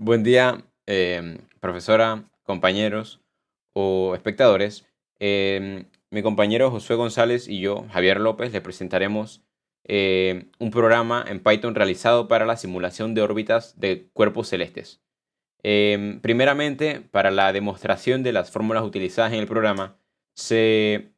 Buen día, profesora, compañeros o espectadores. Mi compañero Josué González y yo, Javier López, le presentaremos un programa en Python realizado para la simulación de órbitas de cuerpos celestes. Primeramente, para la demostración de las fórmulas utilizadas en el programa, se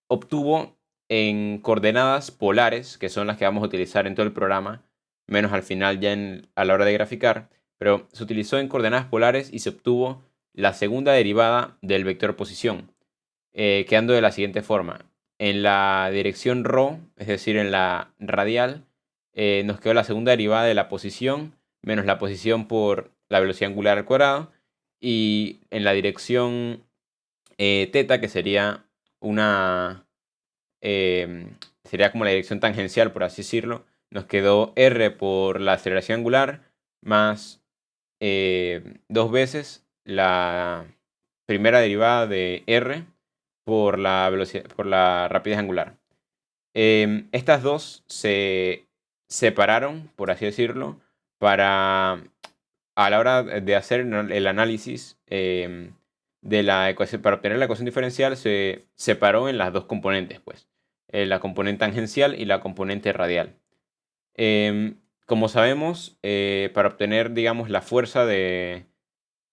obtuvo en coordenadas polares, que son las que vamos a utilizar en todo el programa, menos al final ya a la hora de graficar, pero se utilizó en coordenadas polares y se obtuvo la segunda derivada del vector posición, quedando de la siguiente forma. En la dirección ρ, es decir, en la radial, nos quedó la segunda derivada de la posición menos la posición por la velocidad angular al cuadrado, y en la dirección teta, que sería una sería como la dirección tangencial, por así decirlo, nos quedó r por la aceleración angular más dos veces la primera derivada de r por la velocidad, por la rapidez angular. Estas dos se separaron, por así decirlo, para a la hora de hacer el análisis de la ecuación, para obtener la ecuación diferencial, se separó en las dos componentes, pues, la componente tangencial y la componente radial. Como sabemos, para obtener, digamos, la fuerza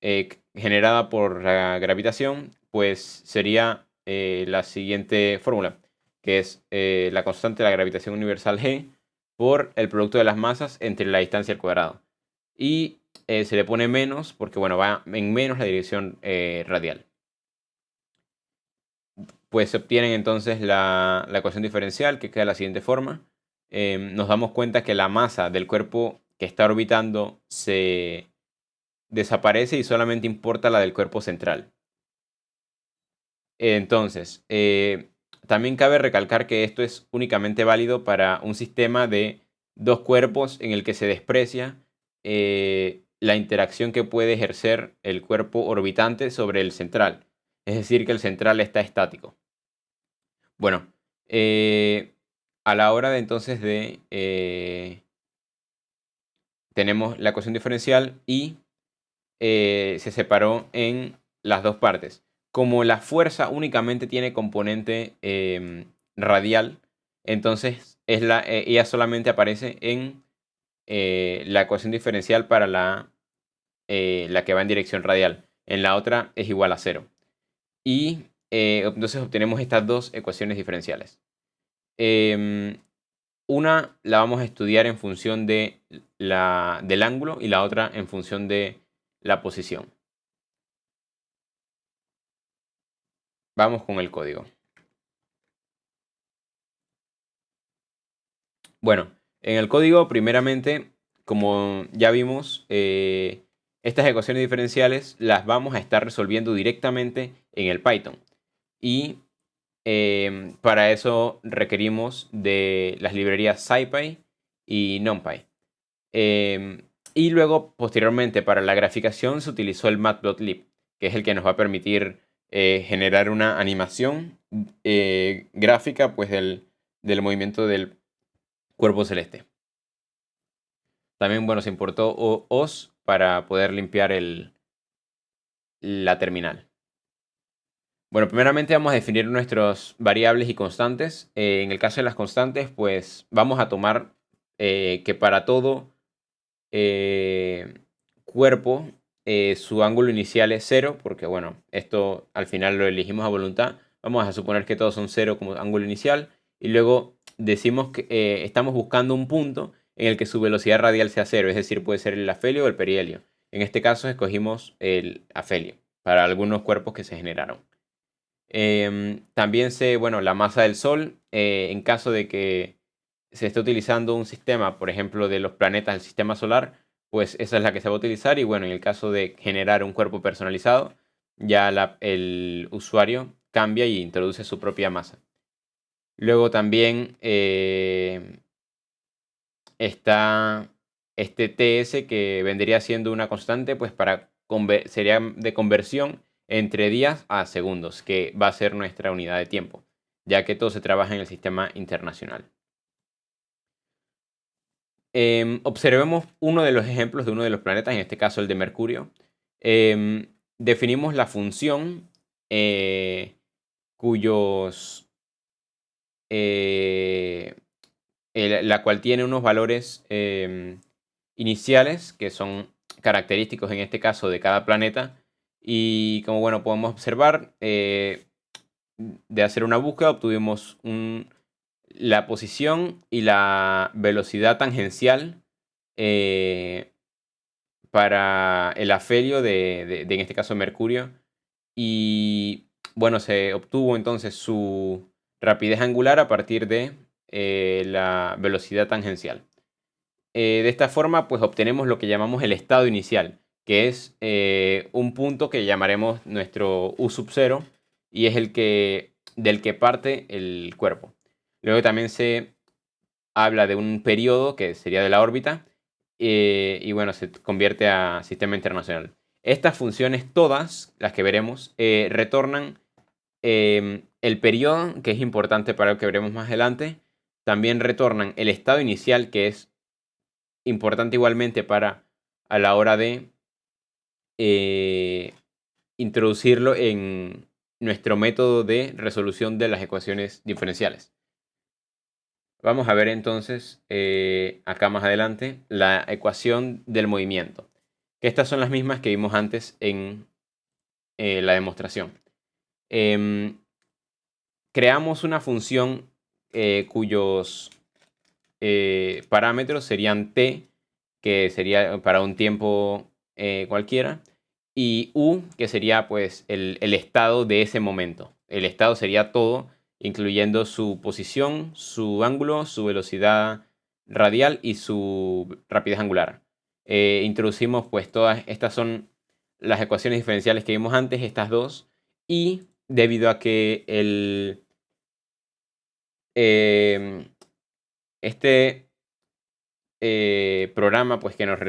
generada por la gravitación, pues sería la siguiente fórmula, que es la constante de la gravitación universal G por el producto de las masas entre la distancia al cuadrado. Y se le pone menos porque, bueno, va en menos la dirección radial. Pues se obtienen entonces la ecuación diferencial, que queda de la siguiente forma. Nos damos cuenta que la masa del cuerpo que está orbitando se desaparece y solamente importa la del cuerpo central. Entonces, también cabe recalcar que esto es únicamente válido para un sistema de dos cuerpos en el que se desprecia la interacción que puede ejercer el cuerpo orbitante sobre el central. Es decir, que el central está estático. Bueno, a la hora de entonces tenemos la ecuación diferencial y se separó en las dos partes. Como la fuerza únicamente tiene componente radial, entonces ella solamente aparece en la ecuación diferencial para la que va en dirección radial. En la otra es igual a cero. Y entonces obtenemos estas dos ecuaciones diferenciales. Em, una la vamos a estudiar en función del ángulo y la otra en función de la posición. Vamos con el código. Bueno, en el código, primeramente, como ya vimos, estas ecuaciones diferenciales las vamos a estar resolviendo directamente en el Python. Y para eso requerimos de las librerías SciPy y NumPy. Y luego, posteriormente, para la graficación se utilizó el Matplotlib, que es el que nos va a permitir generar una animación gráfica, pues, del movimiento del cuerpo celeste. También, bueno, se importó OS para poder limpiar la terminal. Bueno, primeramente vamos a definir nuestras variables y constantes. En el caso de las constantes, pues vamos a tomar que para todo cuerpo su ángulo inicial es 0, porque bueno, esto al final lo elegimos a voluntad. Vamos a suponer que todos son 0 como ángulo inicial y luego decimos que estamos buscando un punto en el que su velocidad radial sea 0, es decir, puede ser el afelio o el perihelio. En este caso escogimos el afelio para algunos cuerpos que se generaron. También sé, bueno, la masa del Sol, en caso de que se esté utilizando un sistema, por ejemplo, de los planetas del sistema solar, pues esa es la que se va a utilizar. Y bueno, en el caso de generar un cuerpo personalizado, ya el usuario cambia y introduce su propia masa. Luego también está este TS, que vendría siendo una constante, pues sería de conversión entre días a segundos, que va a ser nuestra unidad de tiempo, ya que todo se trabaja en el sistema internacional. Observemos uno de los ejemplos de uno de los planetas, en este caso el de Mercurio. Definimos la función cuyos la cual tiene unos valores iniciales que son característicos en este caso de cada planeta. Y como bueno, podemos observar, de hacer una búsqueda obtuvimos la posición y la velocidad tangencial para el afelio en este caso Mercurio. Y bueno, se obtuvo entonces su rapidez angular a partir de la velocidad tangencial. De esta forma, pues obtenemos lo que llamamos el estado inicial, que es un punto que llamaremos nuestro U sub 0 y es del que parte el cuerpo. Luego también se habla de un periodo que sería de la órbita y bueno, se convierte a sistema internacional. Estas funciones, todas las que veremos, retornan el periodo, que es importante para lo que veremos más adelante. También retornan el estado inicial, que es importante igualmente para a la hora de introducirlo en nuestro método de resolución de las ecuaciones diferenciales. Vamos a ver entonces acá más adelante la ecuación del movimiento, que estas son las mismas que vimos antes en la demostración. Creamos una función cuyos parámetros serían t, que sería para un tiempo cualquiera, y u, que sería pues el estado de ese momento. El estado sería todo, incluyendo su posición, su ángulo, su velocidad radial y su rapidez angular. Introducimos pues todas estas son las ecuaciones diferenciales que vimos antes, estas dos, y debido a que este programa pues, que nos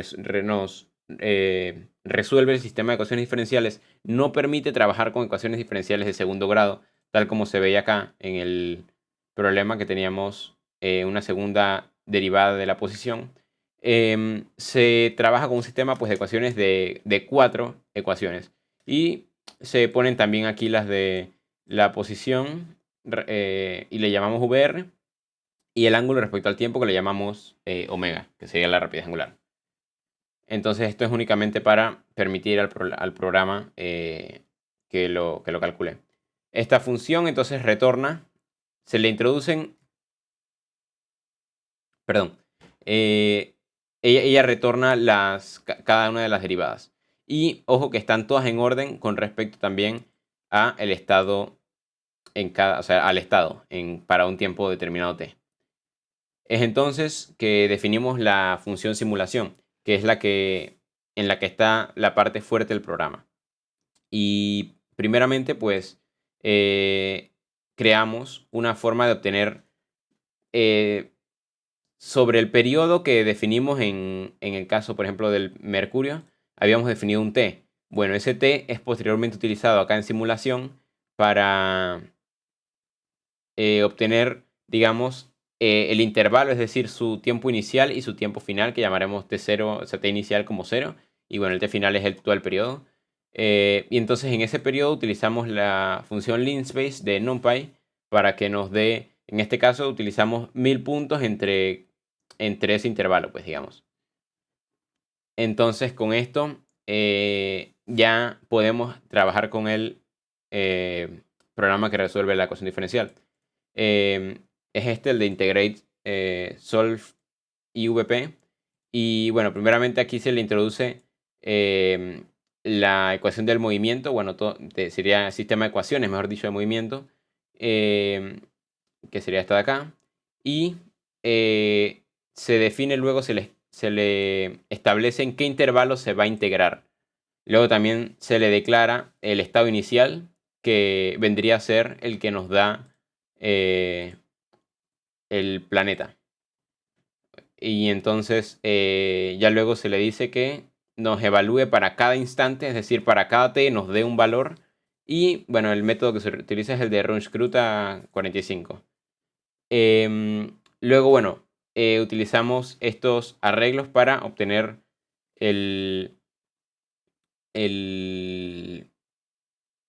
resuelve el sistema de ecuaciones diferenciales no permite trabajar con ecuaciones diferenciales de segundo grado, tal como se veía acá en el problema que teníamos una segunda derivada de la posición. Se trabaja con un sistema pues, de ecuaciones de 4 ecuaciones y se ponen también aquí las de la posición y le llamamos VR y el ángulo respecto al tiempo que le llamamos omega, que sería la rapidez angular. Entonces esto es únicamente para permitir al programa que lo calcule. Esta función entonces retorna, se le introducen, perdón, ella retorna cada una de las derivadas. Y ojo que están todas en orden con respecto también a el estado al estado para un tiempo determinado t. Es entonces que definimos la función simulación, que es en la que está la parte fuerte del programa. Y primeramente, pues, creamos una forma de obtener sobre el periodo que definimos en el caso, por ejemplo, del mercurio, habíamos definido un t. Bueno, ese t es posteriormente utilizado acá en simulación para obtener, digamos, el intervalo, es decir, su tiempo inicial y su tiempo final, que llamaremos t0, o sea, t inicial como 0, y bueno, el t final es todo el periodo. Y entonces en ese periodo utilizamos la función linspace de NumPy para que nos dé, en este caso utilizamos 1000 puntos entre ese intervalo, pues digamos. Entonces con esto ya podemos trabajar con el programa que resuelve la ecuación diferencial. Es el de Integrate Solve IVP. Y bueno, primeramente aquí se le introduce la ecuación del movimiento, bueno, sería sistema de ecuaciones, mejor dicho, de movimiento, que sería esta de acá. Y se define luego, se le establece en qué intervalo se va a integrar. Luego también se le declara el estado inicial, que vendría a ser el que nos da el planeta. Y entonces ya luego se le dice que nos evalúe para cada instante, es decir, para cada t nos dé un valor. Y bueno, el método que se utiliza es el de Runge-Kruta 45. Luego, bueno, utilizamos estos arreglos para obtener el, el,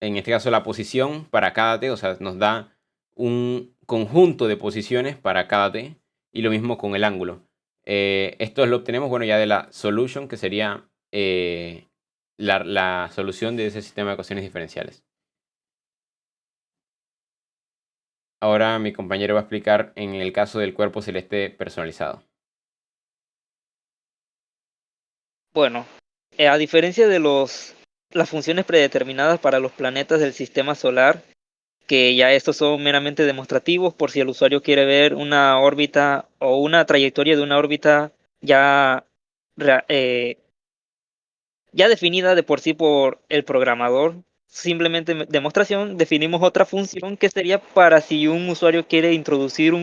en este caso la posición para cada t, o sea, nos da un conjunto de posiciones para cada t, y lo mismo con el ángulo. Esto lo obtenemos, bueno, ya de la solution, que sería la solución de ese sistema de ecuaciones diferenciales. Ahora mi compañero va a explicar en el caso del cuerpo celeste personalizado. Bueno, a diferencia de las funciones predeterminadas para los planetas del sistema solar, que ya estos son meramente demostrativos por si el usuario quiere ver una órbita o una trayectoria de una órbita ya, rea- eh, ya definida de por sí por el programador. Simplemente demostración, definimos otra función que sería para si un usuario quiere introducir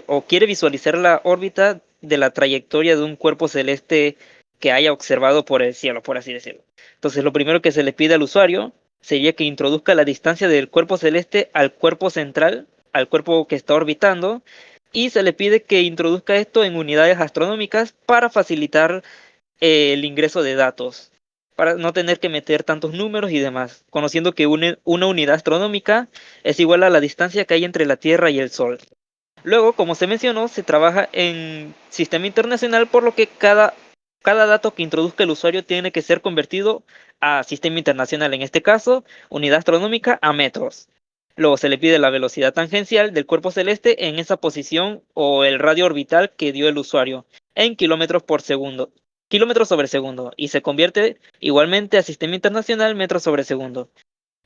o quiere visualizar la órbita de la trayectoria de un cuerpo celeste que haya observado por el cielo, por así decirlo. Entonces, lo primero que se le pide al usuario sería que introduzca la distancia del cuerpo celeste al cuerpo central, al cuerpo que está orbitando, y se le pide que introduzca esto en unidades astronómicas para facilitar el ingreso de datos, para no tener que meter tantos números y demás, conociendo que una unidad astronómica es igual a la distancia que hay entre la Tierra y el Sol. Luego, como se mencionó, se trabaja en sistema internacional, por lo que cada dato que introduzca el usuario tiene que ser convertido a sistema internacional, en este caso, unidad astronómica a metros. Luego se le pide la velocidad tangencial del cuerpo celeste en esa posición o el radio orbital que dio el usuario en kilómetros sobre segundo, y se convierte igualmente a sistema internacional metros sobre segundo.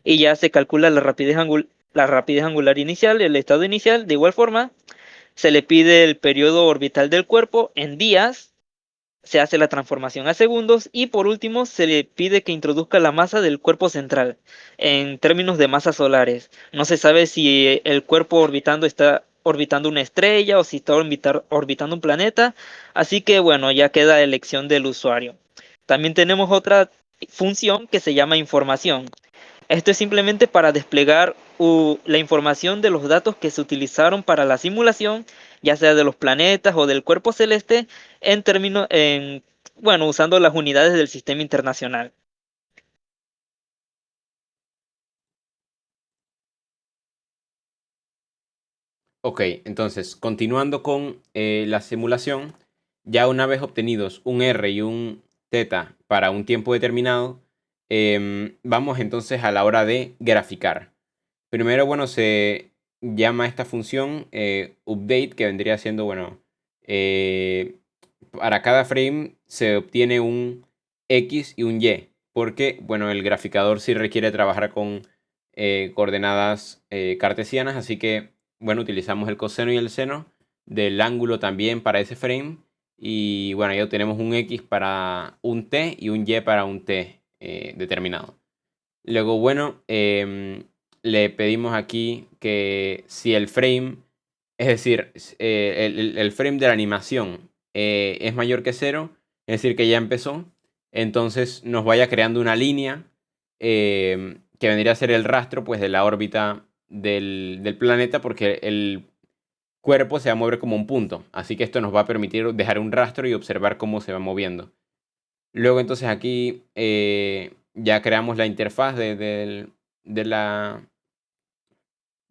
Y ya se calcula la rapidez angular inicial, el estado inicial. De igual forma, se le pide el periodo orbital del cuerpo en días, se hace la transformación a segundos, y por último se le pide que introduzca la masa del cuerpo central en términos de masas solares. No se sabe si el cuerpo orbitando está orbitando una estrella o si está orbitando un planeta, así que bueno, ya queda elección del usuario. También tenemos otra función que se llama información. Esto es simplemente para desplegar la información de los datos que se utilizaron para la simulación, ya sea de los planetas o del cuerpo celeste, bueno, usando las unidades del sistema internacional. Ok, entonces, continuando con la simulación, ya una vez obtenidos un R y un θ para un tiempo determinado, vamos entonces a la hora de graficar. Primero, bueno, se llama esta función update, que vendría siendo, bueno, para cada frame se obtiene un X y un Y, porque, bueno, el graficador sí requiere trabajar con coordenadas cartesianas, así que, bueno, utilizamos el coseno y el seno del ángulo también para ese frame, y bueno, ya tenemos un X para un T y un Y para un T determinado. Luego, bueno, le pedimos aquí que si el frame, es decir, el frame de la animación es mayor que cero, es decir, que ya empezó, entonces nos vaya creando una línea que vendría a ser el rastro, pues, de la órbita del planeta, porque el cuerpo se va a mover como un punto. Así que esto nos va a permitir dejar un rastro y observar cómo se va moviendo. Luego entonces aquí ya creamos la interfaz de la,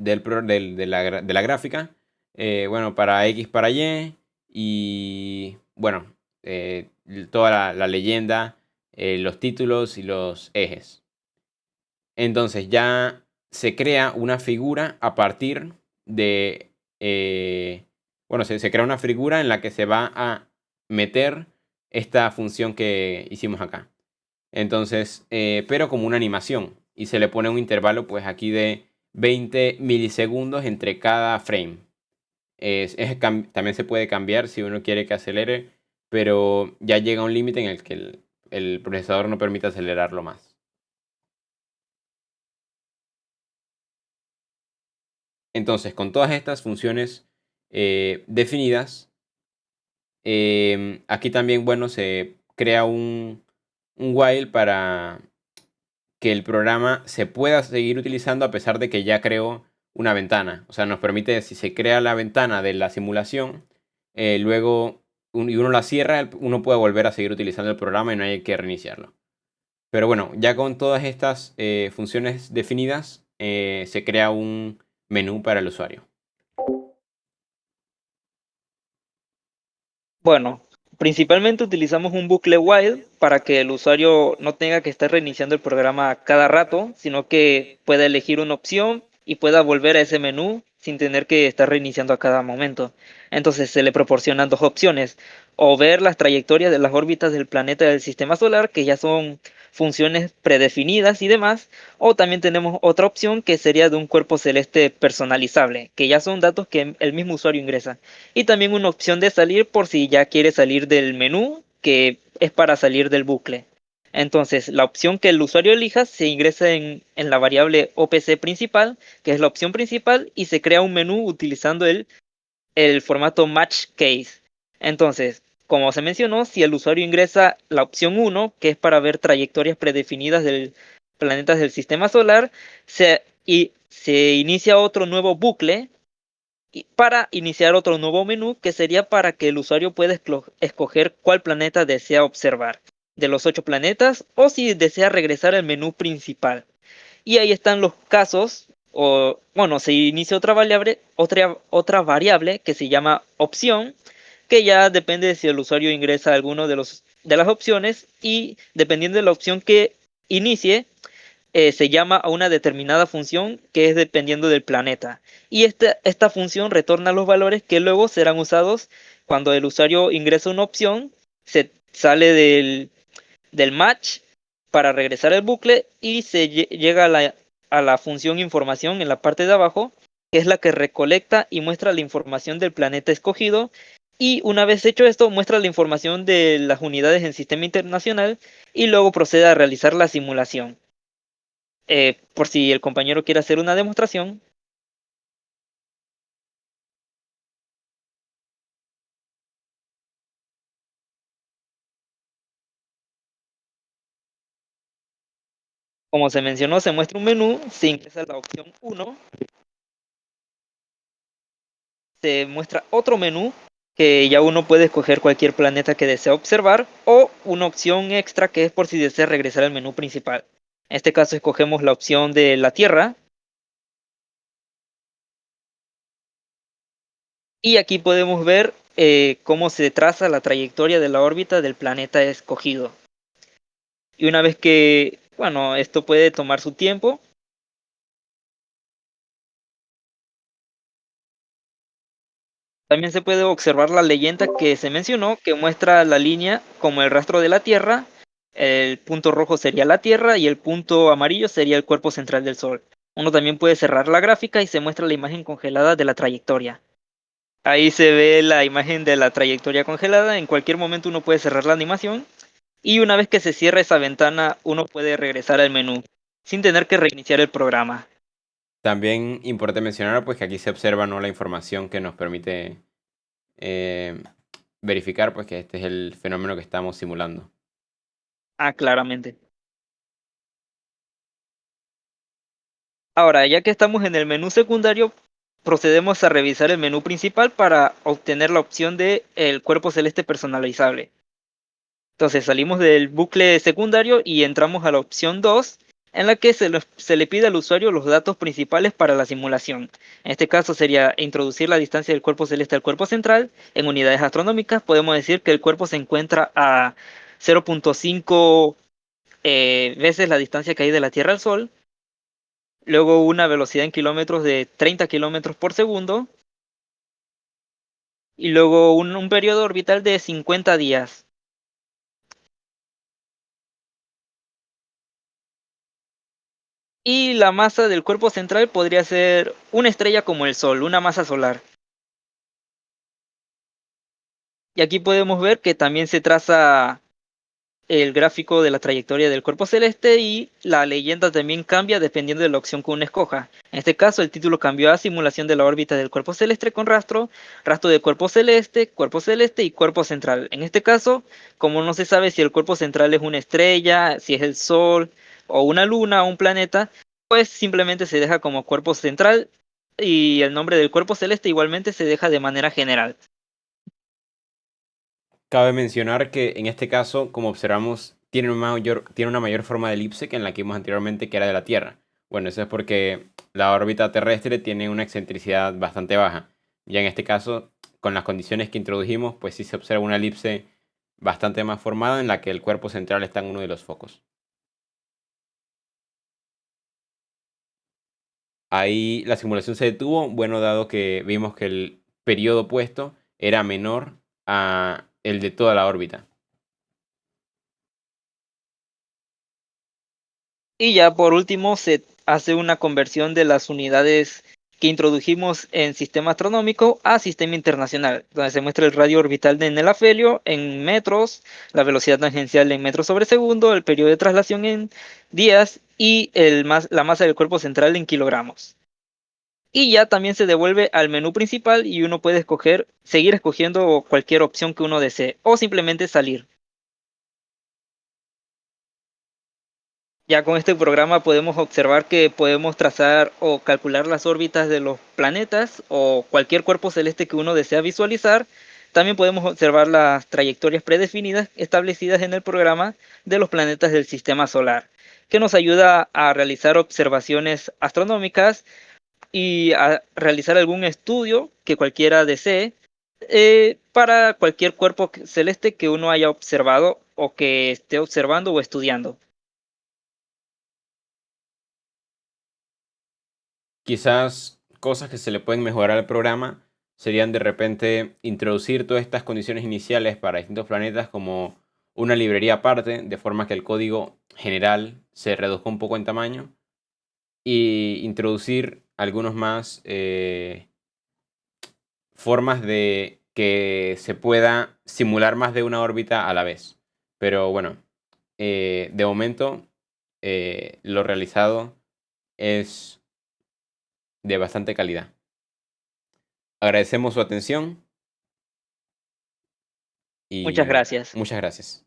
de la gráfica. Bueno, para X, para Y. Y bueno, toda la leyenda, los títulos y los ejes. Entonces ya se crea una figura a partir de... bueno, se crea una figura en la que se va a meter esta función que hicimos acá. Entonces, pero como una animación. Y se le pone un intervalo, pues aquí de 20 milisegundos entre cada frame. También se puede cambiar si uno quiere que acelere, pero ya llega un límite en el que el procesador no permite acelerarlo más. Entonces, con todas estas funciones definidas, aquí también, bueno, se crea un while para que el programa se pueda seguir utilizando a pesar de que ya creó una ventana. O sea, nos permite, si se crea la ventana de la simulación, luego y uno la cierra, uno puede volver a seguir utilizando el programa y no hay que reiniciarlo. Pero bueno, ya con todas estas funciones definidas, se crea un menú para el usuario. Bueno, principalmente utilizamos un bucle while para que el usuario no tenga que estar reiniciando el programa cada rato, sino que pueda elegir una opción y pueda volver a ese menú sin tener que estar reiniciando a cada momento. Entonces se le proporcionan dos opciones: o ver las trayectorias de las órbitas del planeta del sistema solar, que ya son funciones predefinidas y demás, o también tenemos otra opción que sería de un cuerpo celeste personalizable, que ya son datos que el mismo usuario ingresa. Y también una opción de salir por si ya quiere salir del menú, que es para salir del bucle. Entonces, la opción que el usuario elija se ingresa en la variable OPC principal, que es la opción principal, y se crea un menú utilizando el formato match case. Entonces, como se mencionó, si el usuario ingresa la opción 1, que es para ver trayectorias predefinidas de planetas del sistema solar, se inicia otro nuevo bucle para iniciar otro nuevo menú, que sería para que el usuario pueda escoger cuál planeta desea observar de los 8 planetas, o si desea regresar al menú principal. Y ahí están los casos, o bueno, se inicia otra variable que se llama opción, que ya depende de si el usuario ingresa alguno de las opciones, y dependiendo de la opción que inicie, se llama a una determinada función que es dependiendo del planeta. Y esta función retorna los valores que luego serán usados cuando el usuario ingresa una opción, se sale del match para regresar al bucle y llega a la función información en la parte de abajo, que es la que recolecta y muestra la información del planeta escogido. Y una vez hecho esto, muestra la información de las unidades en sistema internacional y luego procede a realizar la simulación. Por si el compañero quiere hacer una demostración. Como se mencionó, se muestra un menú, se ingresa la opción 1, se muestra otro menú que ya uno puede escoger cualquier planeta que desea observar, o una opción extra que es por si desea regresar al menú principal. En este caso escogemos la opción de la Tierra, y aquí podemos ver cómo se traza la trayectoria de la órbita del planeta escogido. Y una vez que, bueno, esto puede tomar su tiempo. También se puede observar la leyenda que se mencionó, que muestra la línea como el rastro de la Tierra. El punto rojo sería la Tierra y el punto amarillo sería el cuerpo central del Sol. Uno también puede cerrar la gráfica y se muestra la imagen congelada de la trayectoria. Ahí se ve la imagen de la trayectoria congelada. En cualquier momento uno puede cerrar la animación, y una vez que se cierra esa ventana, uno puede regresar al menú sin tener que reiniciar el programa. También importante mencionar pues que aquí se observa, ¿no?, la información que nos permite eh, verificar pues que este es el fenómeno que estamos simulando. Ah, claramente. Ahora, ya que estamos en el menú secundario, procedemos a revisar el menú principal para obtener la opción de el cuerpo celeste personalizable. Entonces salimos del bucle secundario y entramos a la opción 2, en la que se le pide al usuario los datos principales para la simulación. En este caso sería introducir la distancia del cuerpo celeste al cuerpo central. En unidades astronómicas podemos decir que el cuerpo se encuentra a 0.5 veces la distancia que hay de la Tierra al Sol. Luego una velocidad en kilómetros de 30 kilómetros por segundo, y luego un periodo orbital de 50 días. Y la masa del cuerpo central podría ser una estrella como el Sol, una masa solar. Y aquí podemos ver que también se traza el gráfico de la trayectoria del cuerpo celeste, y la leyenda también cambia dependiendo de la opción que uno escoja. En este caso el título cambió a simulación de la órbita del cuerpo celeste con rastro, rastro de cuerpo celeste y cuerpo central. En este caso, como no se sabe si el cuerpo central es una estrella, si es el Sol o una luna o un planeta, pues simplemente se deja como cuerpo central, y el nombre del cuerpo celeste igualmente se deja de manera general. Cabe mencionar que en este caso, como observamos, tiene una mayor forma de elipse que en la que vimos anteriormente, que era de la Tierra. Bueno, eso es porque la órbita terrestre tiene una excentricidad bastante baja. Ya en este caso, con las condiciones que introdujimos, pues sí se observa una elipse bastante más formada en la que el cuerpo central está en uno de los focos. Ahí la simulación se detuvo, bueno, dado que vimos que el periodo opuesto era menor a el de toda la órbita. Y ya por último se hace una conversión de las unidades que introdujimos en sistema astronómico a sistema internacional, donde se muestra el radio orbital de el afelio en metros, la velocidad tangencial en metros sobre segundo, el periodo de traslación en días y la masa del cuerpo central en kilogramos. Y ya también se devuelve al menú principal y uno puede seguir escogiendo cualquier opción que uno desee o simplemente salir. Ya con este programa podemos observar que podemos trazar o calcular las órbitas de los planetas o cualquier cuerpo celeste que uno desea visualizar. También podemos observar las trayectorias predefinidas establecidas en el programa de los planetas del sistema solar, que nos ayuda a realizar observaciones astronómicas y a realizar algún estudio que cualquiera desee para cualquier cuerpo celeste que uno haya observado o que esté observando o estudiando. Quizás cosas que se le pueden mejorar al programa serían de repente introducir todas estas condiciones iniciales para distintos planetas como una librería aparte, de forma que el código general se reduzca un poco en tamaño, y introducir algunos más formas de que se pueda simular más de una órbita a la vez. Pero bueno, de momento lo realizado es de bastante calidad. Agradecemos su atención y Muchas bueno, gracias. muchas gracias.